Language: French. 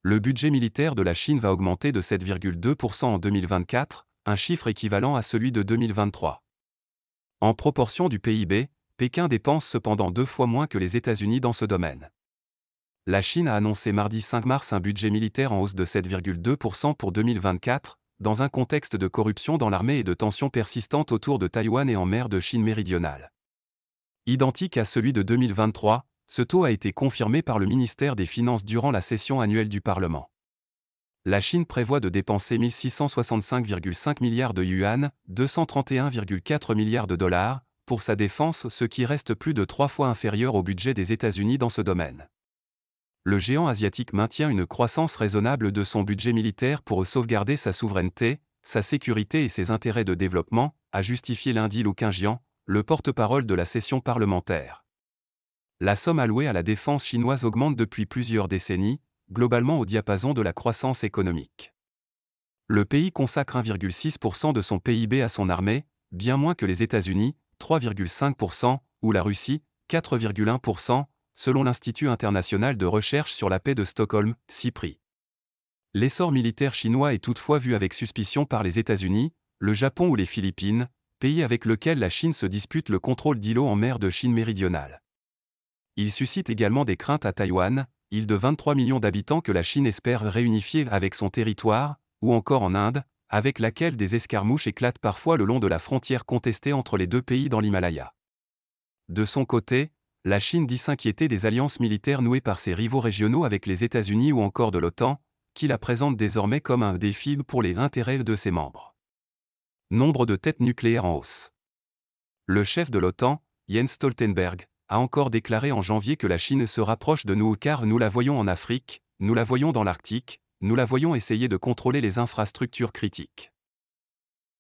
Le budget militaire de la Chine va augmenter de 7,2% en 2024, un chiffre équivalent à celui de 2023. En proportion du PIB, Pékin dépense cependant 2 fois moins que les États-Unis dans ce domaine. La Chine a annoncé mardi 5 mars un budget militaire en hausse de 7,2% pour 2024, dans un contexte de corruption dans l'armée et de tensions persistantes autour de Taïwan et en mer de Chine méridionale. Identique à celui de 2023, ce taux a été confirmé par le ministère des Finances durant la session annuelle du Parlement. La Chine prévoit de dépenser 1 665,5 milliards de yuan, 231,4 milliards de dollars, pour sa défense, ce qui reste plus de 3 fois inférieur au budget des États-Unis dans ce domaine. Le géant asiatique maintient une croissance raisonnable de son budget militaire pour sauvegarder sa souveraineté, sa sécurité et ses intérêts de développement, a justifié lundi Lu Qingjian, le porte-parole de la session parlementaire. La somme allouée à la défense chinoise augmente depuis plusieurs décennies, globalement au diapason de la croissance économique. Le pays consacre 1,6% de son PIB à son armée, bien moins que les États-Unis, 3,5%, ou la Russie, 4,1%, selon l'Institut international de recherche sur la paix de Stockholm, CIPRI. L'essor militaire chinois est toutefois vu avec suspicion par les États-Unis, le Japon ou les Philippines, pays avec lequel la Chine se dispute le contrôle d'îlots en mer de Chine méridionale. Il suscite également des craintes à Taïwan, île de 23 millions d'habitants que la Chine espère réunifier avec son territoire, ou encore en Inde, avec laquelle des escarmouches éclatent parfois le long de la frontière contestée entre les deux pays dans l'Himalaya. De son côté, la Chine dit s'inquiéter des alliances militaires nouées par ses rivaux régionaux avec les États-Unis ou encore de l'OTAN, qui la présentent désormais comme un défi pour les intérêts de ses membres. Nombre de têtes nucléaires en hausse. Le chef de l'OTAN, Jens Stoltenberg, a encore déclaré en janvier que la Chine se rapproche de nous car nous la voyons en Afrique, nous la voyons dans l'Arctique, nous la voyons essayer de contrôler les infrastructures critiques.